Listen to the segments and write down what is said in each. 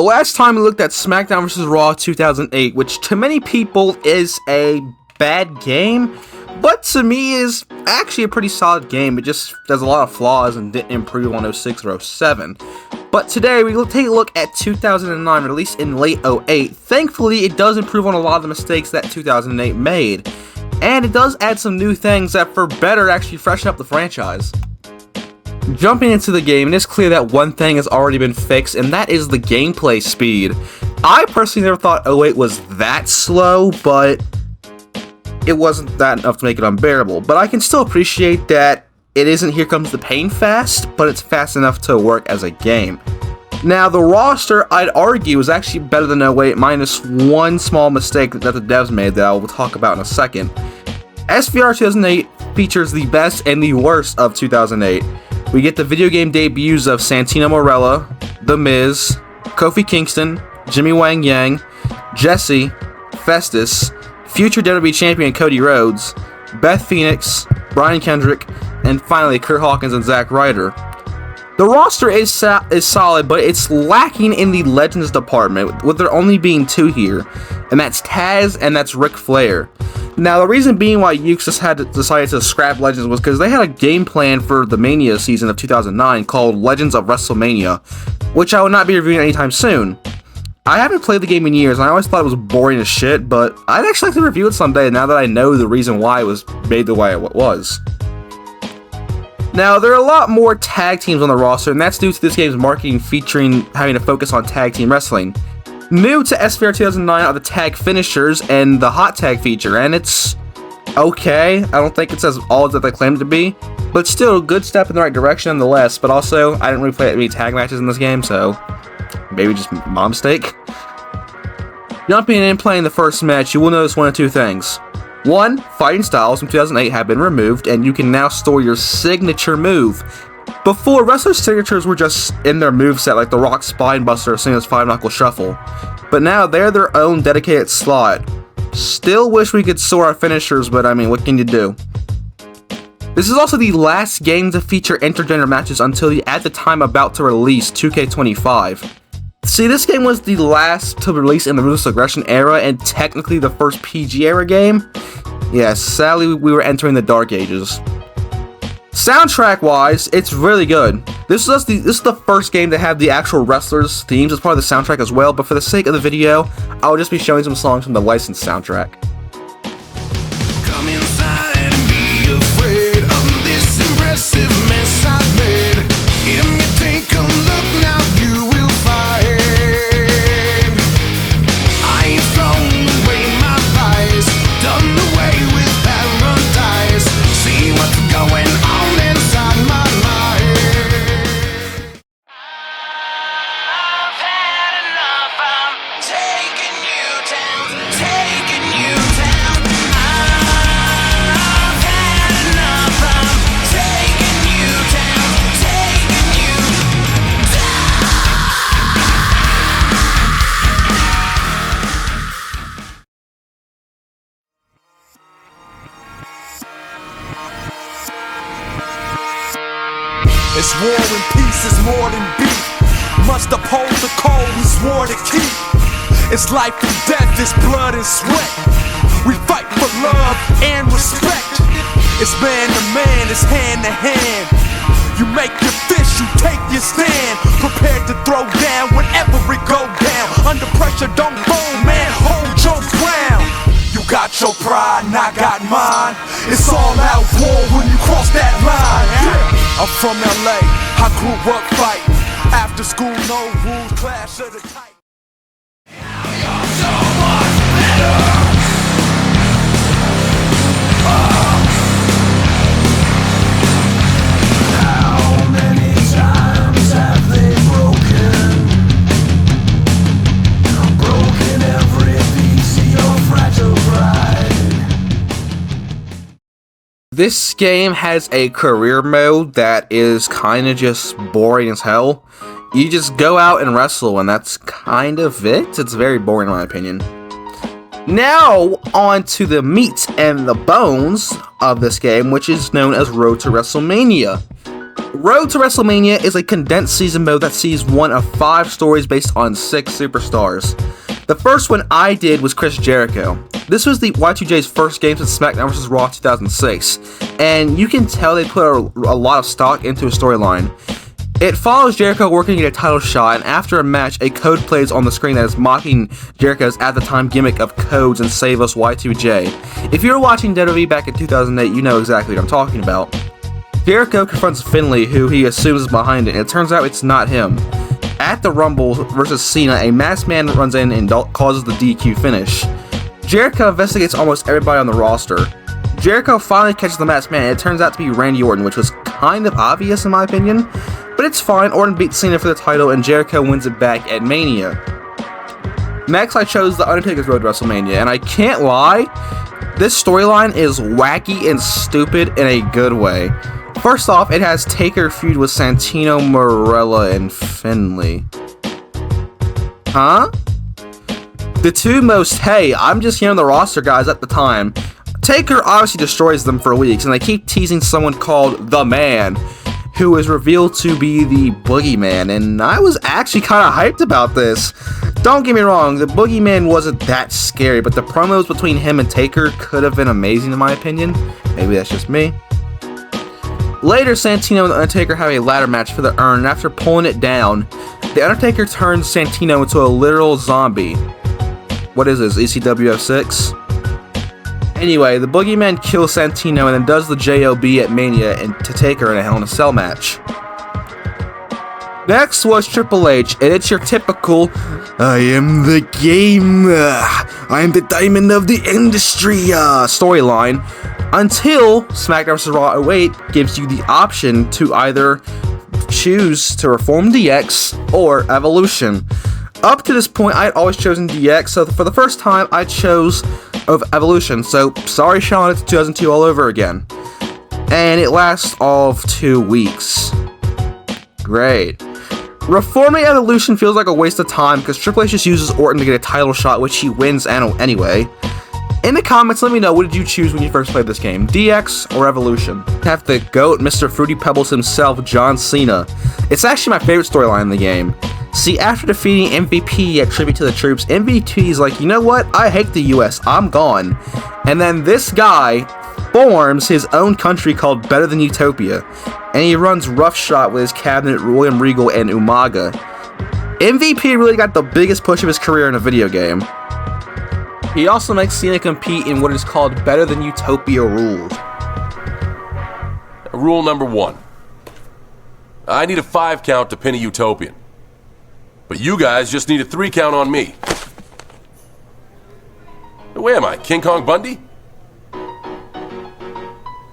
Last time we looked at SmackDown vs. Raw 2008, which to many people is a bad game, but to me is actually a pretty solid game. It just has a lot of flaws and didn't improve on 06 or 07. But today we will take a look at 2009, released in late 08. Thankfully, it does improve on a lot of the mistakes that 2008 made, and it does add some new things that for better actually freshen up the franchise. Jumping into the game, it is clear that one thing has already been fixed, and that is the gameplay speed. I personally never thought 08 was that slow, but it wasn't that enough to make it unbearable. But I can still appreciate that it isn't Here Comes the Pain fast, but it's fast enough to work as a game. Now, the roster, I'd argue, is actually better than 08, minus one small mistake that the devs made that I will talk about in a second. SVR 2008 features the best and the worst of 2008. We get the video game debuts of Santino Marella, The Miz, Kofi Kingston, Jimmy Wang Yang, Jesse, Festus, future WWE Champion Cody Rhodes, Beth Phoenix, Brian Kendrick, and finally Kurt Hawkins and Zack Ryder. The roster is solid, but it's lacking in the Legends department, with there only being two here, and that's Taz and that's Ric Flair. Now, the reason being why Yuke's decided to scrap Legends was because they had a game plan for the Mania season of 2009 called Legends of WrestleMania, which I will not be reviewing anytime soon. I haven't played the game in years, and I always thought it was boring as shit, but I'd actually like to review it someday now that I know the reason why it was made the way it was. Now, there are a lot more tag teams on the roster, and that's due to this game's marketing featuring having to focus on tag team wrestling. New to SVR 2009 are the tag finishers and the hot tag feature, and it's okay. I don't think it's as all that they claim it to be, but still a good step in the right direction nonetheless. But also, I didn't really play that many tag matches in this game, so maybe just my mistake. Jumping in and playing the first match, you will notice one of two things. One, fighting styles from 2008 have been removed, and you can now store your signature move. Before, wrestlers' signatures were just in their moveset, like The Rock's Spinebuster as soon as 5-Knuckle Shuffle. But now they're their own dedicated slot. Still wish we could store our finishers, but I mean, what can you do? This is also the last game to feature intergender matches until the at the time about to release 2K25. See, this game was the last to release in the Ruthless Aggression era and technically the first PG era game. Yes, sadly we were entering the Dark Ages. Soundtrack wise, it's really good. This is the first game to have the actual wrestlers' themes as part of the soundtrack as well, but for the sake of the video, I'll just be showing some songs from the licensed soundtrack. Come inside and be afraid of this impressive mess I've made. If you take a look now, you will find I ain't thrown away my vice, done away with paradise. See what's going on inside my mind. I've had enough, I'm taking you down, taking you down. I've had enough, I'm taking you down, taking you down. It's war and peace is more than beef. Must uphold the code we swore to keep. It's life and death, it's blood and sweat. We fight for love and respect. It's man to man, it's hand to hand. You make your fist, you take your stand. Prepared to throw down whenever it go down. Under pressure, don't fold, man, hold your ground. You got your pride and I got mine. It's all out war when you cross that line. I'm from LA, I grew up fighting. After school, no rules, clash of the type. You're so much better. How many times have they broken every piece of your fragile pride? This game has a career mode that is kind of just boring as hell. You just go out and wrestle, and that's kind of it. It's very boring in my opinion. Now, on to the meat and the bones of this game, which is known as Road to WrestleMania. Road to WrestleMania is a condensed season mode that sees one of 5 stories based on 6 superstars. The first one I did was Chris Jericho. This was the Y2J's first game since SmackDown vs. Raw 2006, and you can tell they put a lot of stock into a storyline. It follows Jericho working to get a title shot, and after a match, a code plays on the screen that is mocking Jericho's at-the-time gimmick of codes and Save Us Y2J. If you were watching WWE back in 2008, you know exactly what I'm talking about. Jericho confronts Finlay, who he assumes is behind it, and it turns out it's not him. At the Rumble vs. Cena, a masked man runs in and causes the DQ finish. Jericho investigates almost everybody on the roster. Jericho finally catches the masked man, and it turns out to be Randy Orton, which was kind of obvious in my opinion, but it's fine. Orton beats Cena for the title, and Jericho wins it back at Mania. Next, I chose The Undertaker's Road to WrestleMania, and I can't lie, this storyline is wacky and stupid in a good way. First off, it has Taker feud with Santino Marella and Finlay. Huh? The two most, hey, I'm just here on the roster guys at the time. Taker obviously destroys them for weeks, and they keep teasing someone called The Man, who is revealed to be the Boogeyman, and I was actually kind of hyped about this. Don't get me wrong, the Boogeyman wasn't that scary, but the promos between him and Taker could have been amazing in my opinion. Maybe that's just me. Later, Santino and The Undertaker have a ladder match for the urn, and after pulling it down, The Undertaker turns Santino into a literal zombie. What is this, ECW 6? Anyway, the Boogeyman kills Santino and then does the JOB at Mania and to Taker in a Hell in a Cell match. Next was Triple H, and it's your typical, I am the game, I am the diamond of the industry storyline, until SmackDown vs. Raw 08 gives you the option to either choose to reform DX or Evolution. Up to this point, I had always chosen DX, so for the first time, I chose of Evolution, so sorry Sean, it's 2002 all over again. And it lasts all of 2 weeks. Great. Reforming Evolution feels like a waste of time because Triple H just uses Orton to get a title shot, which he wins anyway. In the comments, let me know, what did you choose when you first played this game? DX or Evolution? Have the GOAT, Mr. Fruity Pebbles himself, John Cena. It's actually my favorite storyline in the game. See, after defeating MVP at Tribute to the Troops, MVP's like, you know what? I hate the US, I'm gone. And then this guy forms his own country called Better Than Utopia, and he runs roughshod with his cabinet William Regal and Umaga. MVP really got the biggest push of his career in a video game. He also makes Cena compete in what is called Better Than Utopia rules. Rule number 1. I need a 5 count to pin a Utopian. But you guys just need a 3 count on me. Where am I, King Kong Bundy?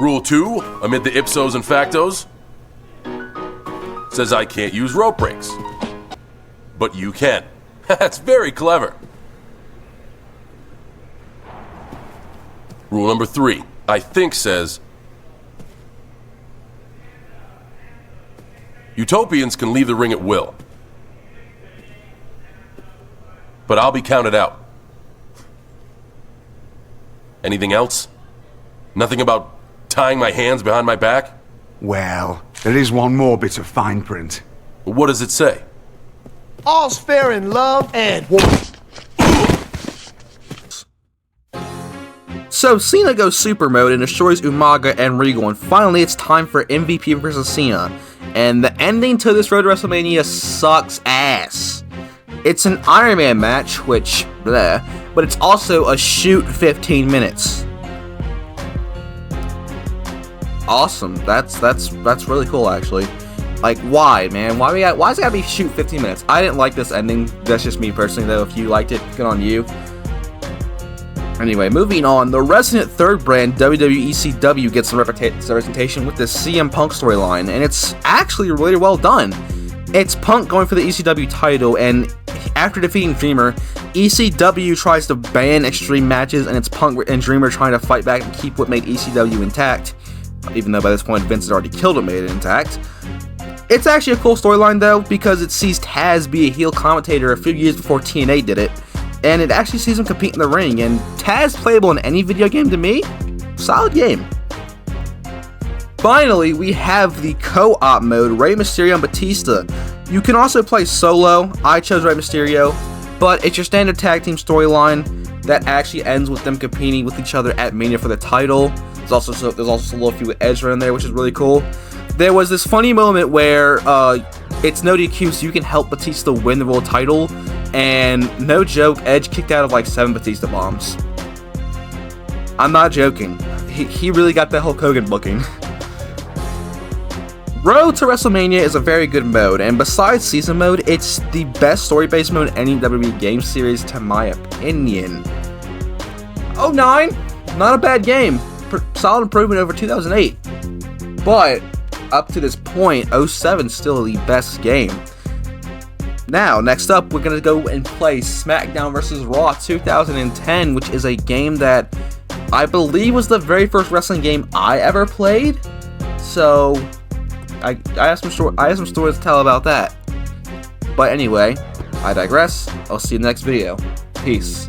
Rule 2, amid the ipsos and factos, says I can't use rope breaks. But you can. That's very clever. Rule number 3, I think says, Utopians can leave the ring at will. But I'll be counted out. Anything else? Nothing about tying my hands behind my back? Well, there is one more bit of fine print. What does it say? All's fair in love and war. So Cena goes super mode and destroys Umaga and Regal, and finally it's time for MVP vs. Cena. And the ending to this Road to WrestleMania sucks ass. It's an Iron Man match, which, bleh, but it's also a shoot 15 minutes. Awesome. That's really cool, actually. Like, why, man? Why's it gotta be shoot 15 minutes? I didn't like this ending. That's just me personally, though. If you liked it, good on you. Anyway, moving on. The resident third brand, WWE ECW, gets some representation with this CM Punk storyline, and it's actually really well done. It's Punk going for the ECW title, and after defeating Dreamer, ECW tries to ban extreme matches, and it's Punk and Dreamer trying to fight back and keep what made ECW intact, even though by this point Vince had already killed what made it intact. It's actually a cool storyline though, because it sees Taz be a heel commentator a few years before TNA did it, and it actually sees him compete in the ring, and Taz playable in any video game to me, solid game. Finally, we have the co-op mode, Rey Mysterio and Batista. You can also play solo. I chose Rey Mysterio, but it's your standard tag team storyline that actually ends with them competing with each other at Mania for the title. There's also a little feud with Edge in there, which is really cool. There was this funny moment where it's no DQ, so you can help Batista win the world title, and no joke, Edge kicked out of like 7 Batista bombs. I'm not joking. He really got that Hulk Hogan booking. Road to WrestleMania is a very good mode, and besides season mode, it's the best story-based mode in any WWE game series, to my opinion. 09, not a bad game. Solid improvement over 2008. But, up to this point, 07 is still the best game. Now, next up, we're going to go and play SmackDown vs. Raw 2010, which is a game that I believe was the very first wrestling game I ever played. So, I have some stories to tell about that. But anyway, I digress. I'll see you in the next video. Peace.